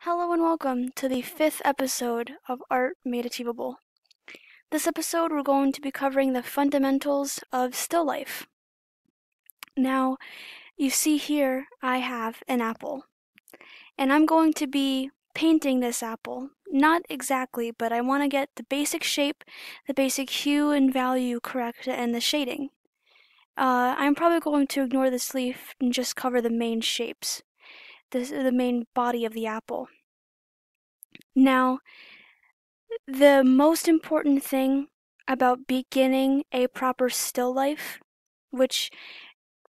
Hello and welcome to the 5th episode of Art Made Achievable. This episode we're going to be covering the fundamentals of still life. Now, you see here I have an apple, and I'm going to be painting this apple. Not exactly, but I want to get the basic shape, the basic hue and value correct, and the shading. I'm probably going to ignore this leaf and just cover the main shapes, the main body of the apple. Now, the most important thing about beginning a proper still life, which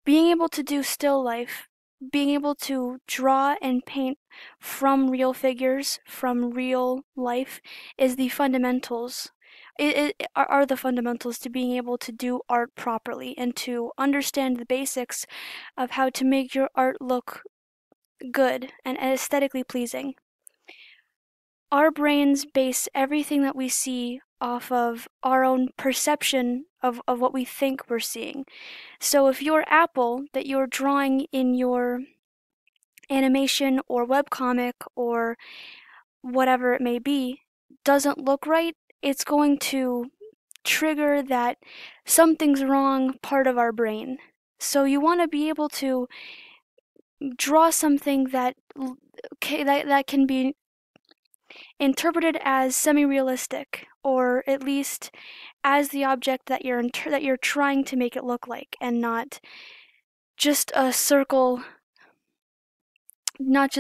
being able to do still life, being able to draw and paint from real figures, from real life, is the fundamentals. Are the fundamentals to being able to do art properly and to understand the basics of how to make your art look good and aesthetically pleasing. Our brains base everything that we see off of our own perception of what we think we're seeing. So if your apple that you're drawing in your animation or webcomic or whatever it may be doesn't look right, it's going to trigger that something's wrong part of our brain. So you want to be able to draw something that can be interpreted as semi-realistic, or at least as the object that you're trying to make it look like, and not just a circle, with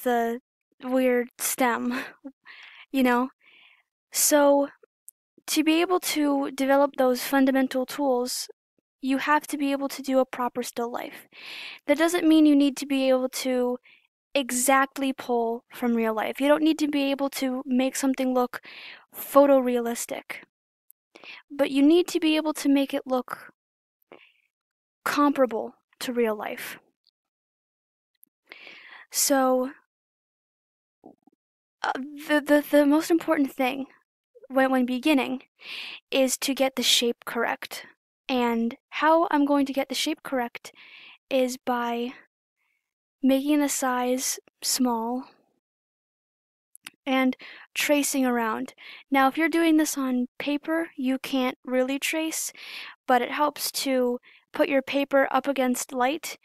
a weird stem, you know? So, to be able to develop those fundamental tools, you have to be able to do a proper still life. That doesn't mean you need to be able to exactly pull from real life. You don't need to be able to make something look photorealistic, but you need to be able to make it look comparable to real life. So, the most important thing when beginning is to get the shape correct. And how I'm going to get the shape correct is by making the size small and tracing around. Now, if you're doing this on paper, you can't really trace, but it helps to put your paper up against light,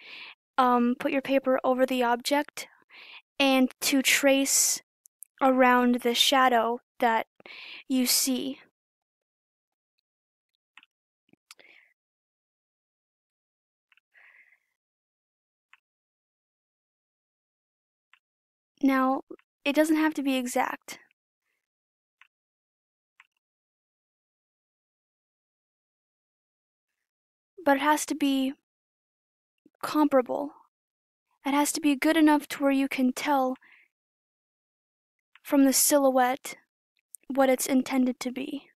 put your paper over the object, and to trace around the shadow that you see. Now, it doesn't have to be exact. But it has to be comparable. It has to be good enough to where you can tell from the silhouette what it's intended to be.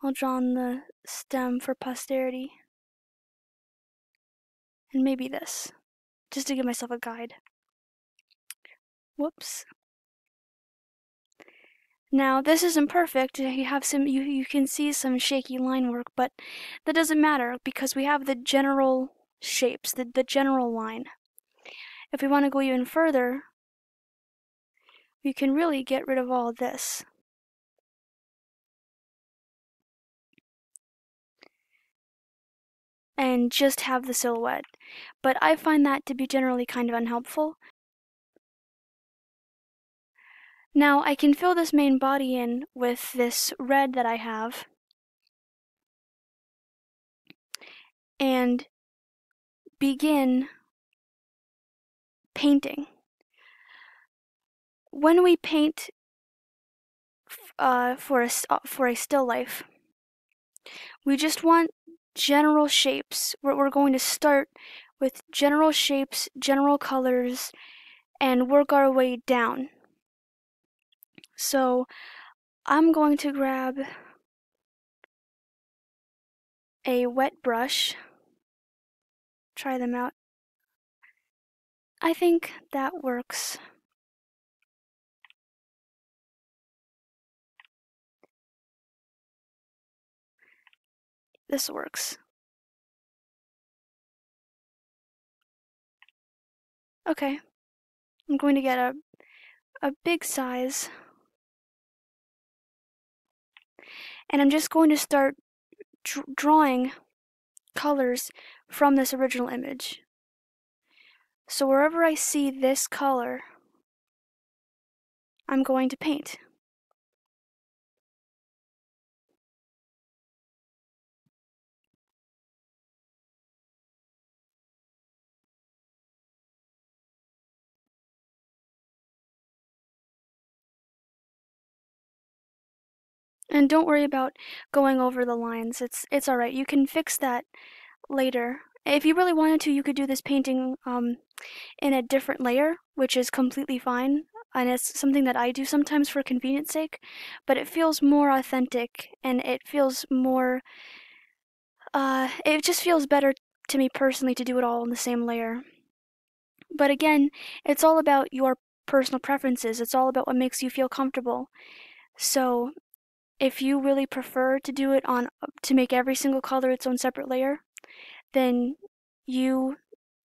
I'll draw on the stem for posterity. And maybe this, just to give myself a guide. Whoops. Now, this isn't perfect. You can see some shaky line work, but that doesn't matter because we have the general shapes, the general line. If we want to go even further, we can really get rid of all of this. And just have the silhouette. But I find that to be generally kind of unhelpful. Now I can fill this main body in with this red that I have, and begin painting. When we paint for a still life, we just want general shapes. We're going to start with general shapes, general colors, and work our way down. So I'm going to grab a wet brush, try them out. I think that works. This works. Okay, I'm going to get a big size, and I'm just going to start drawing colors from this original image. So wherever I see this color, I'm going to paint. And don't worry about going over the lines. It's all right. You can fix that later. If you really wanted to, you could do this painting in a different layer, which is completely fine. And it's something that I do sometimes for convenience sake, but it feels more authentic and it feels more, it just feels better to me personally to do it all in the same layer. But again, it's all about your personal preferences. It's all about what makes you feel comfortable. So if you really prefer to do it on, to make every single color its own separate layer, then you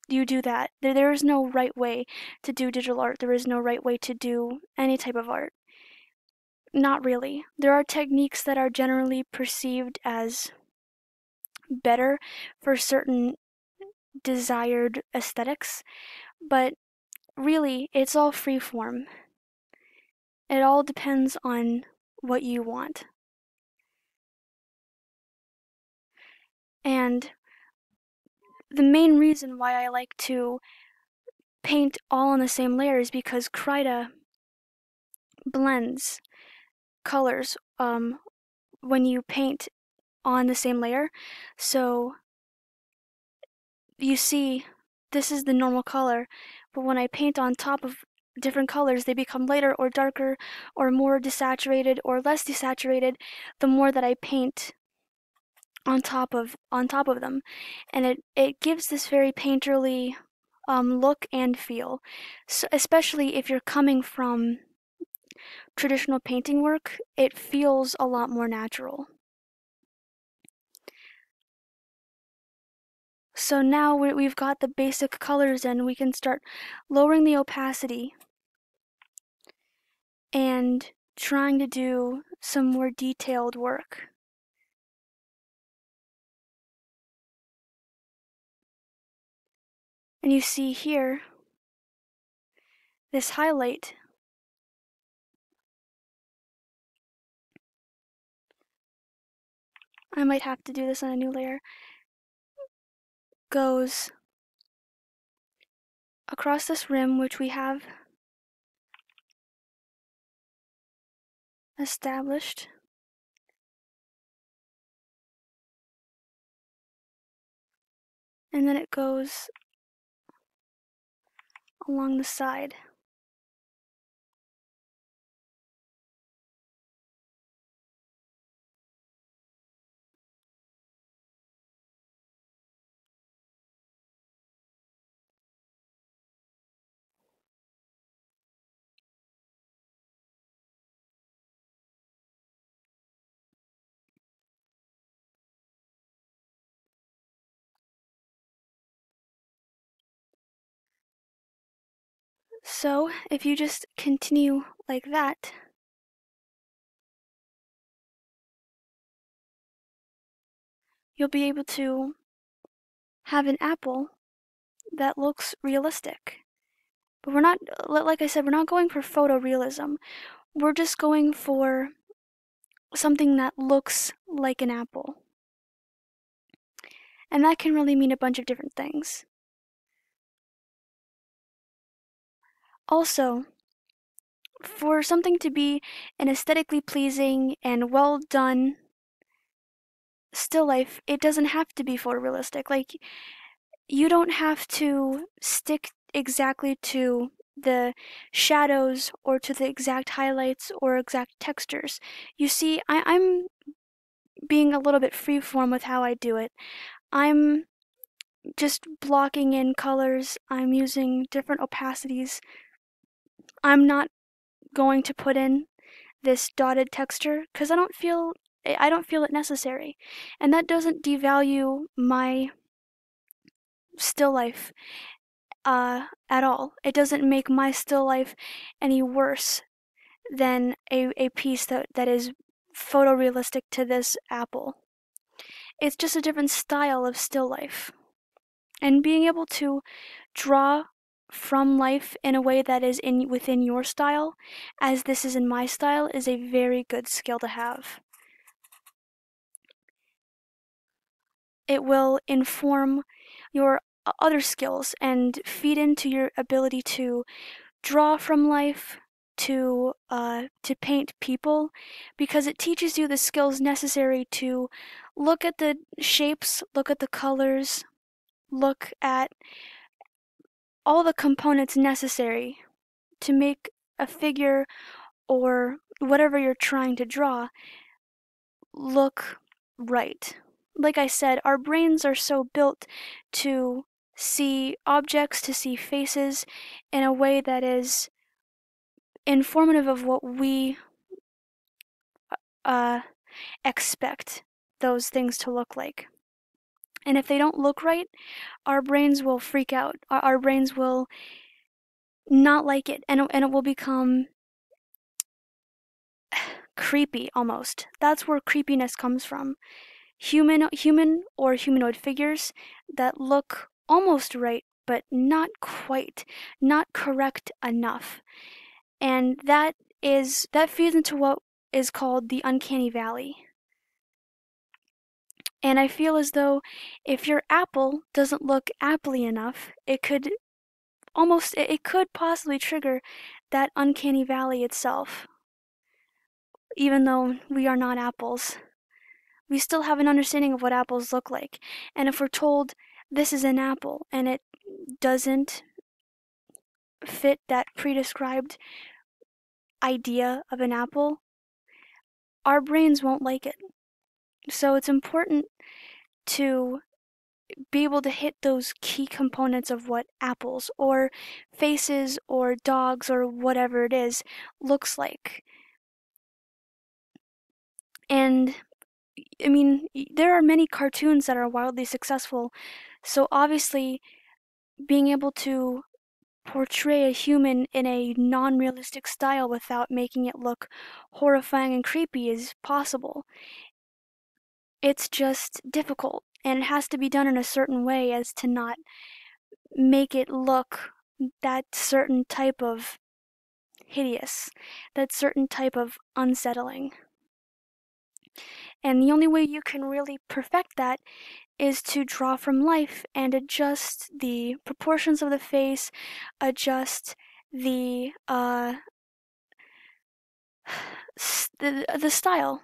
do that. There is no right way to do digital art. There is no right way to do any type of art. Not really. There are techniques that are generally perceived as better for certain desired aesthetics, but really, it's all free form. It all depends on what you want. And the main reason why I like to paint all on the same layer is because Krita blends colors when you paint on the same layer. So you see, this is the normal color, but when I paint on top of different colors, they become lighter or darker or more desaturated or less desaturated the more that I paint on top of them, and it gives this very painterly look and feel. So especially if you're coming from traditional painting work, it feels a lot more natural. So now we've got the basic colors in, we can start lowering the opacity and trying to do some more detailed work. And you see here, this highlight I might have to do this on a new layer, goes across this rim, which we have established. And then it goes along the side. So if you just continue like that, you'll be able to have an apple that looks realistic. But we're not, like I said, we're not going for photorealism. We're just going for something that looks like an apple. And that can really mean a bunch of different things. Also, for something to be an aesthetically pleasing and well done still life, it doesn't have to be photorealistic. Like, you don't have to stick exactly to the shadows or to the exact highlights or exact textures. You see, I'm being a little bit freeform with how I do it. I'm just blocking in colors. I'm using different opacities. I'm not going to put in this dotted texture because I don't feel it necessary. And that doesn't devalue my still life. at all. It doesn't make my still life any worse than a piece that is photorealistic to this apple. It's just a different style of still life. And being able to draw from life in a way that is within your style, as this is in my style, is a very good skill to have. It will inform your other skills and feed into your ability to draw from life, to paint people, because it teaches you the skills necessary to look at the shapes, look at the colors, look at all the components necessary to make a figure or whatever you're trying to draw look right. Like I said, our brains are so built to see objects, to see faces in a way that is informative of what we expect those things to look like. And if they don't look right, our brains will freak out. Our brains will not like it, and it will become creepy almost. That's where creepiness comes from. Human or humanoid figures that look almost right, but not quite, not correct enough. And that feeds into what is called the uncanny valley. And I feel as though if your apple doesn't look appley enough, it could possibly trigger that uncanny valley itself. Even though we are not apples, we still have an understanding of what apples look like. And if we're told this is an apple and it doesn't fit that prescribed idea of an apple, our brains won't like it. So it's important to be able to hit those key components of what apples or faces or dogs or whatever it is looks like. And I mean, there are many cartoons that are wildly successful, so obviously being able to portray a human in a non-realistic style without making it look horrifying and creepy is possible. It's just difficult, and it has to be done in a certain way as to not make it look that certain type of hideous, that certain type of unsettling. And the only way you can really perfect that is to draw from life and adjust the proportions of the face, adjust the style,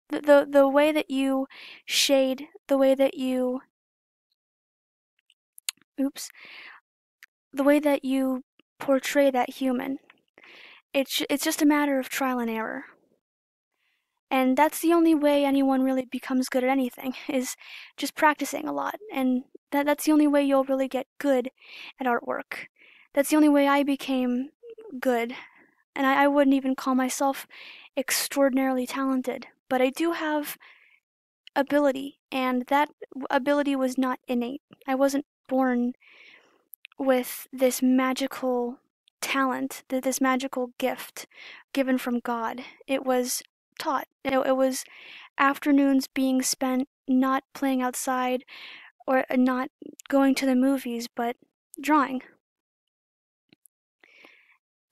the way that you shade, the way that you the way that you portray that human. It's just a matter of trial and error. And that's the only way anyone really becomes good at anything, is just practicing a lot. And that's the only way you'll really get good at artwork. That's the only way I became good. And I wouldn't even call myself extraordinarily talented. But I do have ability, and that ability was not innate. I wasn't born with this magical talent, this magical gift given from God. It was taught. It was afternoons being spent not playing outside or not going to the movies, but drawing.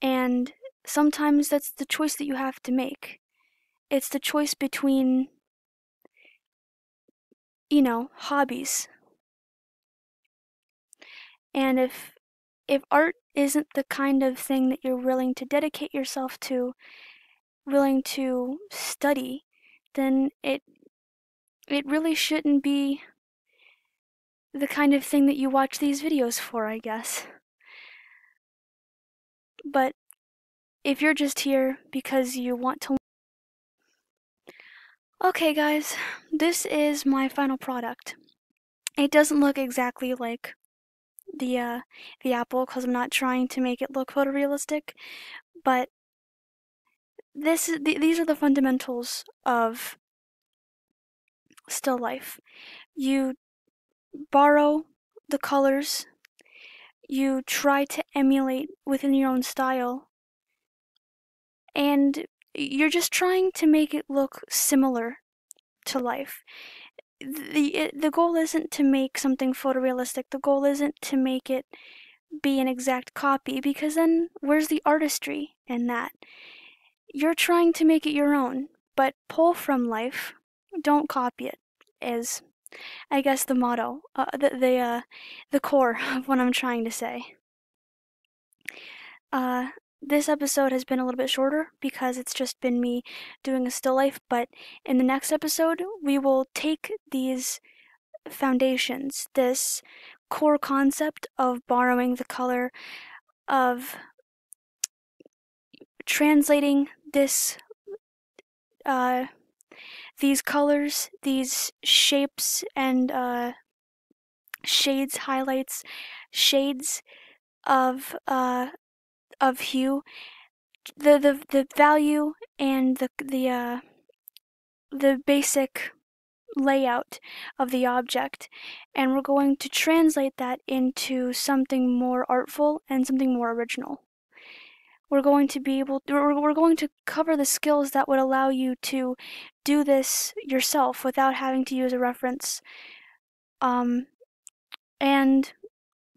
And sometimes that's the choice that you have to make. It's the choice between, hobbies. And if art isn't the kind of thing that you're willing to dedicate yourself to, willing to study, then it really shouldn't be the kind of thing that you watch these videos for, I guess. But if you're just here because you want to... Okay guys, this is my final product. It doesn't look exactly like the apple because I'm not trying to make it look photorealistic, but these are the fundamentals of still life. You borrow the colors, you try to emulate within your own style, and you're just trying to make it look similar to life. The goal isn't to make something photorealistic. The goal isn't to make it be an exact copy, because then where's the artistry in that? You're trying to make it your own, but pull from life, don't copy it, is, I guess, the motto, the core of what I'm trying to say. This episode has been a little bit shorter because it's just been me doing a still life, but in the next episode, we will take these foundations, this core concept of borrowing the color, of translating these colors, these shapes and shades, highlights, shades of hue, the value and the basic layout of the object, and we're going to translate that into something more artful and something more original. We're going to cover the skills that would allow you to do this yourself without having to use a reference, and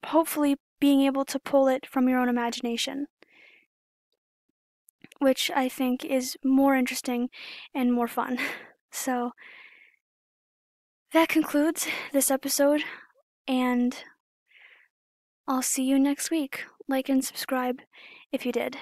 hopefully being able to pull it from your own imagination, which I think is more interesting and more fun. So that concludes this episode, and I'll see you next week. Like and subscribe if you did.